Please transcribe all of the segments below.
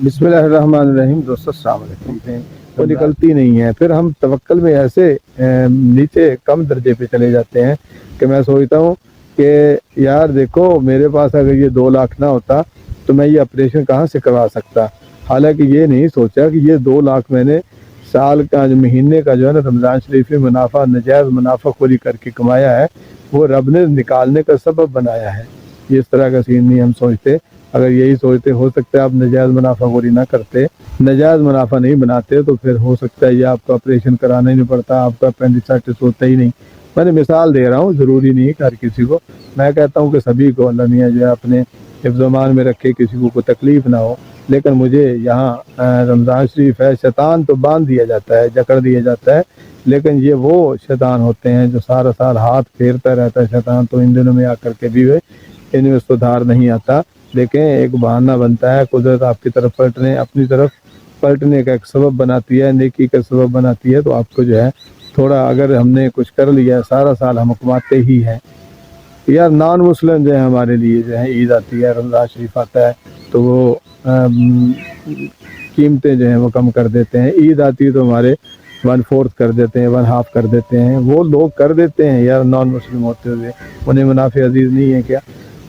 बिस्मिल्लाहिर्रहमानिर्रहीम। दोस्तों अस्सलाम वालेकुम। वो निकलती नहीं है, फिर हम तवक्कल में ऐसे नीचे कम दर्जे पे चले जाते हैं कि मैं सोचता हूँ कि यार देखो, मेरे पास अगर ये 2 लाख ना होता तो मैं ये ऑपरेशन कहाँ से करवा सकता। हालांकि ये नहीं सोचा कि ये 2 लाख मैंने साल का जो महीने का जो है ना रमज़ान शरीफ में मुनाफा नजायज़ मुनाफाखोरी करके कमाया है, वो रब ने निकालने का सबब बनाया है। ये इस तरह का सीन नहीं हम सोचते। अगर यही सोचते, हो सकता है आप नजायज़ मुनाफाखोरी ना करते, नजायज़ मुनाफा नहीं बनाते, तो फिर हो सकता है ये आपका ऑपरेशन कराना ही नहीं पड़ता, आपका अपेंडिसाइटिस होता ही नहीं। मैंने मिसाल दे रहा हूँ, ज़रूरी नहीं कि हर किसी को। मैं कहता हूँ कि सभी को अल्लाह मियां जो है अपने हिफ्ज़-ओ-मान में रखे, किसी को कोई तकलीफ़ ना हो। लेकिन मुझे यहाँ रमज़ान शरीफ है, शैतान तो बांध दिया जाता है, जकड़ दिया जाता है, लेकिन ये वो शैतान होते हैं जो सारा साल हाथ फेरता रहता है। शैतान तो इन दिनों में आकर के भी इनमें सुधार नहीं आता। देखें, एक बहाना बनता है, कुदरत आपकी तरफ पलटने, अपनी तरफ पलटने का एक सबब बनाती है, नेकी का सबब बनाती है। तो आपको जो है थोड़ा, अगर हमने कुछ कर लिया, सारा साल हम कमाते ही हैं यार। नॉन मुस्लिम जो है हमारे लिए जो है, ईद आती है, रमज़ान शरीफ आता है, तो वो कीमतें जो हैं वो कम कर देते हैं। ईद आती है तो हमारे 1/4 कर देते हैं, 1/2 कर देते हैं। वो लोग कर देते हैं यार, नॉन मुस्लिम होते हुए। उन्हें मुनाफे अजीज़ नहीं है क्या?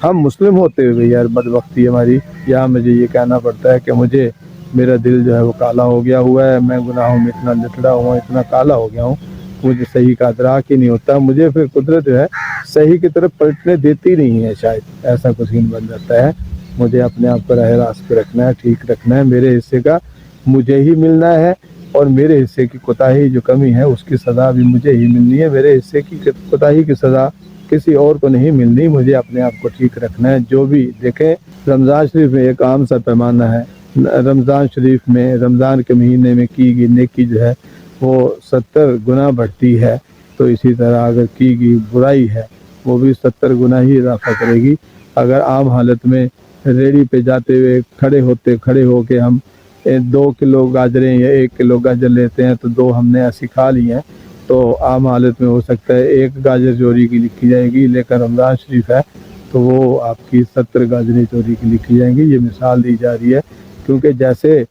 हम मुस्लिम होते हुए यार बदबख्ती हमारी। यहाँ मुझे ये कहना पड़ता है कि मुझे, मेरा दिल जो है वो काला हो गया हुआ है, मैं गुनाहों में इतना लिथड़ा हुआ, इतना काला हो गया हूँ, मुझे सही का अदराक ही नहीं होता। मुझे फिर कुदरत जो है सही की तरफ पलटने देती नहीं है, शायद ऐसा कुछ सीन बन जाता है। मुझे अपने आप को राह रास्त पे रखना है, ठीक रखना है। मेरे हिस्से का मुझे ही मिलना है, और मेरे हिस्से की कोताही जो कमी है उसकी सज़ा भी मुझे ही मिलनी है। मेरे हिस्से की कोताही की सज़ा किसी और को नहीं मिलनी। मुझे अपने आप को ठीक रखना है। जो भी देखें, रमज़ान शरीफ में एक आम सा पैमाना है। रमज़ान शरीफ में, रमज़ान के महीने में की गई नेकी जो है वो 70 गुना बढ़ती है। तो इसी तरह अगर की गई बुराई है वो भी 70 गुना ही इजाफा करेगी। अगर आम हालत में रेडी पे जाते हुए खड़े होके हम 2 किलो गाजरें या 1 किलो गाजर लेते हैं, तो 2 हमने ऐसी खा ली हैं, तो आम हालत में हो सकता है 1 गाजर चोरी की लिखी जाएगी। लेकिन रमज़ान शरीफ है तो वो आपकी 70 गाजरें चोरी की लिखी जाएंगी। ये मिसाल दी जा रही है, क्योंकि जैसे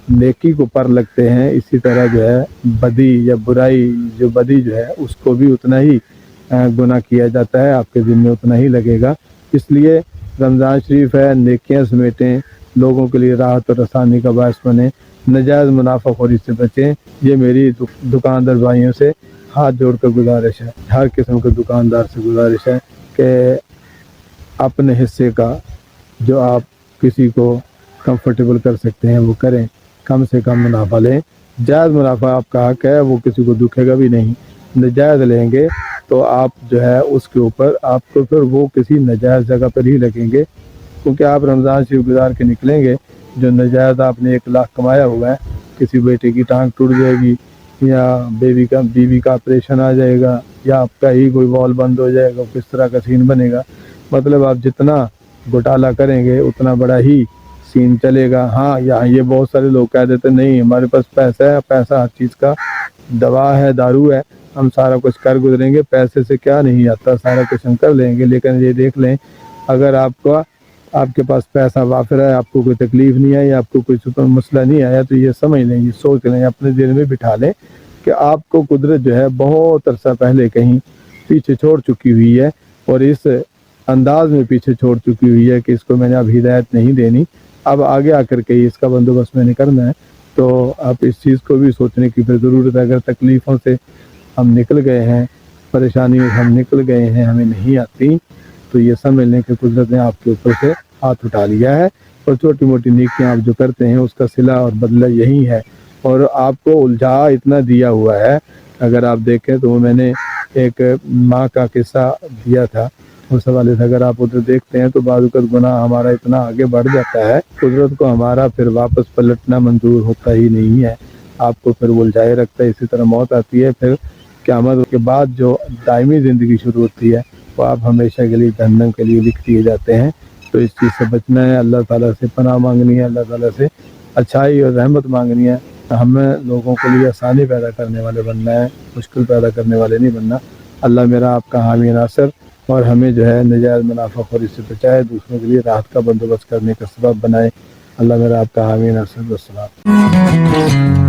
नेकी को पर लगते हैं, इसी तरह जो है बदी या बुराई, जो बदी जो है उसको भी उतना ही गुनाह किया जाता है, आपके ज़िम्मे उतना ही लगेगा। इसलिए रमज़ान शरीफ है, नेकियां समेटें, लोगों के लिए राहत और आसानी का बायस बने, नजायज़ मुनाफाखोरी से बचें। ये मेरी दुकानदार भाइयों से हाथ जोड़कर गुजारिश है, हर किस्म के दुकानदार से गुजारिश है कि अपने हिस्से का जो आप किसी को कंफर्टेबल कर सकते हैं वो करें, कम से कम मुनाफा लें। जायज़ मुनाफा आपका हक है, वो किसी को दुखेगा भी नहीं। नजायज़ लेंगे तो आप जो है उसके ऊपर आपको फिर वो किसी नजायज़ जगह पर ही लगेंगे, क्योंकि आप रमज़ान शरीफ गुजार के निकलेंगे, जो नजायज़ आपने 1 लाख कमाया हुआ है, किसी बेटे की टांग टूट जाएगी, या बीवी का ऑपरेशन आ जाएगा, या आपका ही कोई वॉल बंद हो जाएगा, किस तरह का सीन बनेगा। मतलब आप जितना घोटाला करेंगे उतना बड़ा ही सीन चलेगा। हाँ, यहाँ ये बहुत सारे लोग कह देते नहीं हमारे पास पैसा है, पैसा हर चीज़ का दवा है, दारू है, हम सारा कुछ कर गुजरेंगे, पैसे से क्या नहीं आता, सारा कुछ हम कर लेंगे। लेकिन ये देख लें, अगर आपके पास पैसा वाफिर है, आपको कोई तकलीफ नहीं आई, आपको कोई मसला नहीं आया, तो ये समझ लें, ये सोच लें, अपने दिल में बिठा लें कि आपको कुदरत जो है बहुत अरसा पहले कहीं पीछे छोड़ चुकी हुई है, और इस अंदाज में पीछे छोड़ चुकी हुई है कि इसको मैंने अब हिदायत नहीं देनी, अब आगे आकर के इसका बंदोबस्त मैंने करना है। तो आप इस चीज़ को भी सोचने की फिर ज़रूरत है। अगर तकलीफ़ों से हम निकल गए हैं, परेशानी हम निकल गए हैं, हमें नहीं आती, तो ये समझ लें कि कुदरत ने आपके ऊपर से हाथ उठा लिया है, और छोटी मोटी नेकियां आप जो करते हैं उसका सिला और बदला यही है। और आपको उलझा इतना दिया हुआ है, अगर आप देखें तो मैंने एक माँ का किस्सा दिया था, उस हवाले से अगर आप उधर देखते हैं तो बाज़ गुनाह हमारा इतना आगे बढ़ जाता है, कुदरत को हमारा फिर वापस पलटना मंजूर होता ही नहीं है, आपको फिर उलझाए रखता है। इसी तरह मौत आती है, फिर क़यामत के बाद जो दायमी ज़िंदगी शुरू होती है वो आप हमेशा के लिए जहन्नम के लिए लिख दिए जाते हैं। तो इस चीज़ से बचना है, अल्लाह ताला से पनाह मांगनी है, अल्लाह ताला से अच्छाई और रहमत मांगनी है। हमें लोगों के लिए आसानी पैदा करने वाले बनना है, मुश्किल पैदा करने वाले नहीं बनना। अल्लाह मेरा आपका हामी नासर اور ہمیں جو ہے نجائز منافع خوری سے بچائے، دوسروں کے لیے راحت کا بندوبست کرنے کا سبب بنائے۔ اللہ میرا آپ کا حامی ناصر۔ السلام۔